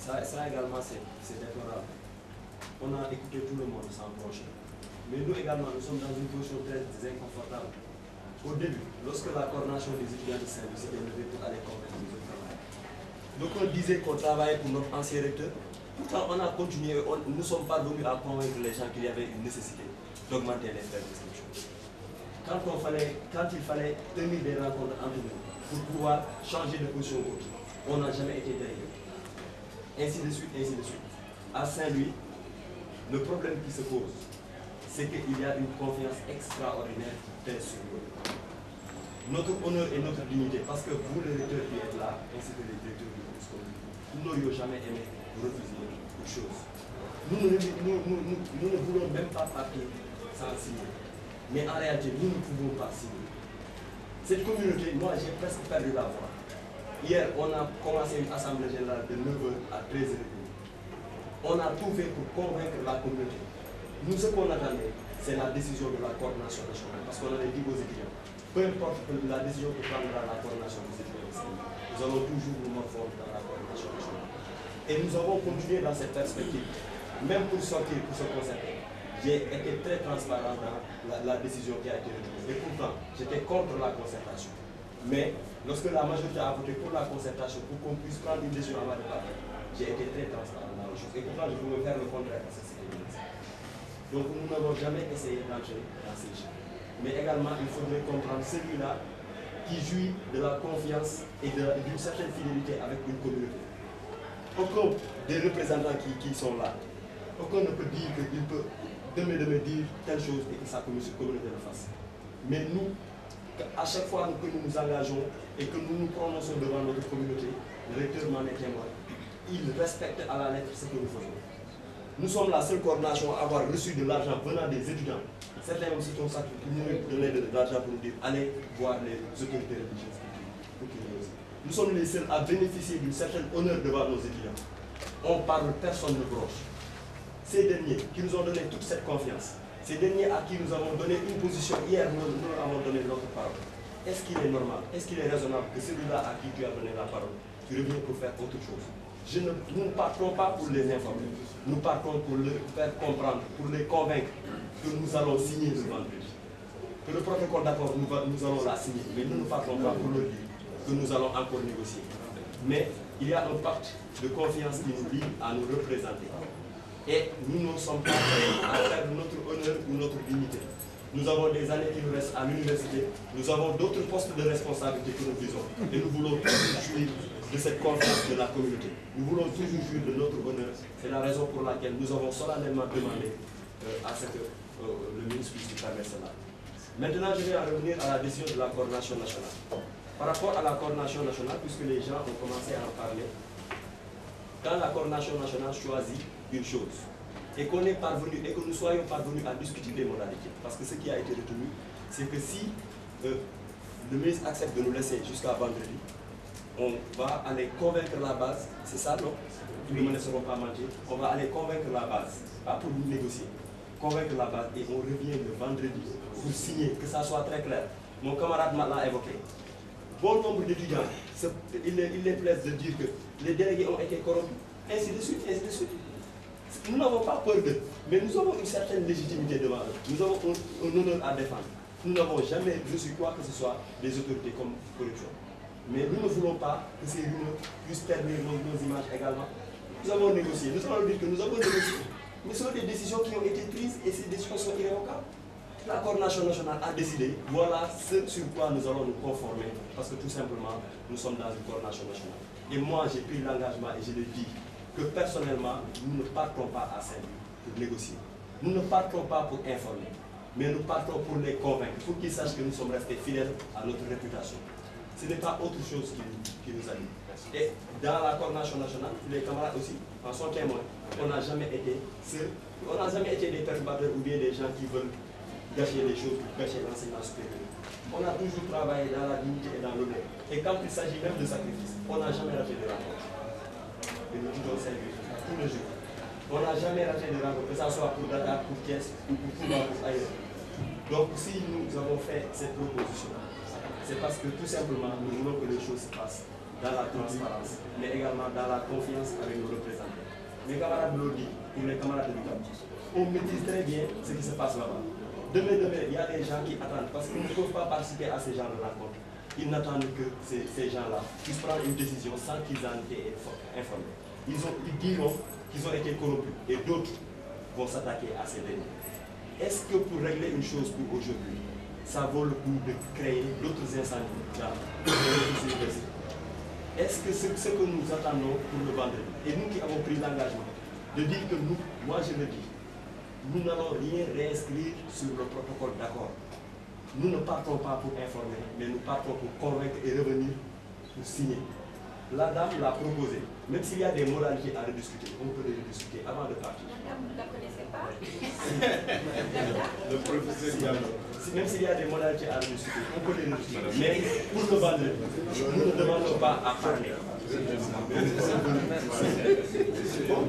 Ça également, c'est déplorable. On a écouté tout le monde sans projet. Mais nous également, nous sommes dans une position très inconfortable. Au début, lorsque la coordination des étudiants de Saint-Louis s'était levée pour aller convaincre les autres travailleurs, donc on disait qu'on travaillait pour notre ancien recteur. Pourtant, on a continué, nous ne sommes pas venus à convaincre les gens qu'il y avait une nécessité d'augmenter les frais d'inscription. Quand il fallait tenir des rencontres entre nous pour pouvoir changer de position autre, on n'a jamais été derrière. Ainsi de suite, ainsi de suite. À Saint-Louis, le problème qui se pose, c'est qu'il y a une confiance extraordinaire qui pèse sur nous. Notre honneur et notre dignité, parce que vous, les lecteurs qui êtes là, ainsi que les directeurs du groupe, nous n'aurions jamais aimé refuser une chose. Nous ne voulons même pas partir sans signer. Mais en réalité, nous ne pouvons pas signer. Cette communauté, moi, j'ai presque perdu la voix. Hier, on a commencé une assemblée générale de 9h à 13h. On a tout fait pour convaincre la communauté. Nous, ce qu'on attendait, c'est la décision de la coordination nationale. Parce qu'on avait dit aux étudiants, peu importe la décision que prendra la coordination des étudiants, nous allons toujours nous morfondre dans la coordination nationale. Et nous avons continué dans cette perspective. Même pour sortir, pour se concerter, j'ai été très transparent dans la décision qui a été retenue. Et pourtant, j'étais contre la concertation. Mais lorsque la majorité a voté pour la concertation, pour qu'on puisse prendre une décision avant de partir, j'ai été très transparent dans la chose. Et pourtant, je pouvais faire le contraire parce que c'était nécessaire. Donc nous n'avons jamais essayé d'entrer dans ces jeux. Mais également, il faudrait comprendre celui-là qui jouit de la confiance et d'une certaine fidélité avec une communauté. Aucun des représentants qui sont là, aucun ne peut dire qu'il peut demain dire telle chose et que sa communauté le fasse. Mais nous, à chaque fois que nous nous engageons et que nous nous prononçons devant notre communauté, le recteur m'en est témoin. Il respecte à la lettre ce que nous faisons. Nous sommes la seule coordination à avoir reçu de l'argent venant des étudiants. Certains aussi sont ça pour nous donner de l'argent pour nous dire allez voir les autorités religieuses. Nous sommes les seuls à bénéficier d'une certaine honneur devant nos étudiants. On parle, personne ne broche. Ces derniers qui nous ont donné toute cette confiance, ces derniers à qui nous avons donné une position, hier nous leur avons donné notre parole. Est-ce qu'il est normal, est-ce qu'il est raisonnable que celui-là à qui tu as donné la parole, tu reviens pour faire autre chose? Nous ne partons pas pour les informer, nous partons pour leur faire comprendre, pour les convaincre que nous allons signer le vendredi. Que le protocole d'accord, nous allons la signer, mais nous ne partons pas pour leur dire que nous allons encore négocier. Mais il y a un pacte de confiance qui nous lie à nous représenter. Et nous ne sommes pas prêts à perdre notre honneur ou notre dignité. Nous avons des années qui nous restent à l'université, nous avons d'autres postes de responsabilité que nous visons. Et nous voulons toujours jouir de cette confiance de la communauté. Nous voulons toujours jouir de notre honneur. C'est la raison pour laquelle nous avons solennellement demandé à ce que le ministre puisse nous permettre cela. Maintenant, je vais en revenir à la décision de la coordination nationale. Par rapport à la coordination nationale, puisque les gens ont commencé à en parler, quand la coordination nationale choisit une chose, et qu'on est parvenu, et que nous soyons parvenus à discuter des modalités, parce que ce qui a été retenu, c'est que si le ministre accepte de nous laisser jusqu'à vendredi, on va aller convaincre la base, c'est ça non? Tous ne seront pas mentir, on va aller convaincre la base, pas pour nous négocier, convaincre la base et on revient le vendredi pour signer, que ça soit très clair. Mon camarade l'a évoqué. Bon nombre d'étudiants, il les plaise de dire que les délégués ont été corrompus, ainsi de suite, ainsi de suite. Nous n'avons pas peur d'eux, mais nous avons une certaine légitimité devant eux. Nous avons un honneur à défendre. Nous n'avons jamais reçu quoi que ce soit des autorités comme corruption. Mais nous ne voulons pas que ces rumeurs puissent ternir nos images également. Nous avons négocié, nous allons dire que nous avons négocié. Mais ce sont des décisions qui ont été prises et ces décisions sont irrévocables. La coordination nationale a décidé, voilà ce sur quoi nous allons nous conformer, parce que tout simplement, nous sommes dans une coordination nationale. Et moi, j'ai pris l'engagement et je le dis, que personnellement, nous ne partons pas à Saint-Louis pour négocier. Nous ne partons pas pour informer, mais nous partons pour les convaincre, pour qu'ils sachent que nous sommes restés fidèles à notre réputation. Ce n'est pas autre chose qui nous anime. Et dans la coordination nationale, les camarades aussi en sont témoins. On n'a jamais été ceux, on n'a jamais été des perturbateurs ou bien des gens qui veulent gâcher les choses, gâcher l'enseignement supérieur. On a toujours travaillé dans la dignité et dans l'honneur. Et quand il s'agit même de sacrifice, on n'a jamais raté de rencontre. Et nous disons Saint-Louis tous les jours. On n'a jamais raté de rencontre, que ce soit pour Dakar, pour Thiès ou pour Touba ou ailleurs. Donc si nous avons fait cette proposition, c'est parce que tout simplement nous voulons que les choses se passent dans la transparence, mais également dans la confiance avec nos représentants. Mes camarades l'ont dit, pour les camarades de l'UCAM, on maîtrise très bien ce qui se passe là-bas. Demain, il y a des gens qui attendent, parce qu'ils ne peuvent pas participer à ces genres de rencontres. Ils n'attendent que ces gens-là puissent prendre une décision sans qu'ils en aient été informés. Ils diront qu'ils ont été corrompus et d'autres vont s'attaquer à ces derniers. Est-ce que pour régler une chose pour aujourd'hui, ça vaut le coup de créer d'autres incendies dans les Est-ce que c'est ce que nous attendons pour le vendredi? Et nous qui avons pris l'engagement de dire que nous, moi je le dis, nous n'allons rien réinscrire sur le protocole d'accord. Nous ne partons pas pour informer, mais nous partons pour convaincre et revenir pour signer. La dame l'a proposé. Même s'il y a des modalités à rediscuter, on peut les rediscuter avant de partir. La dame, vous ne la connaissez pas? Le professeur Diallo. Même s'il y a des modalités à rediscuter, on peut les rediscuter. Mais pour le vendredi, nous ne demandons pas à parler. C'est bon.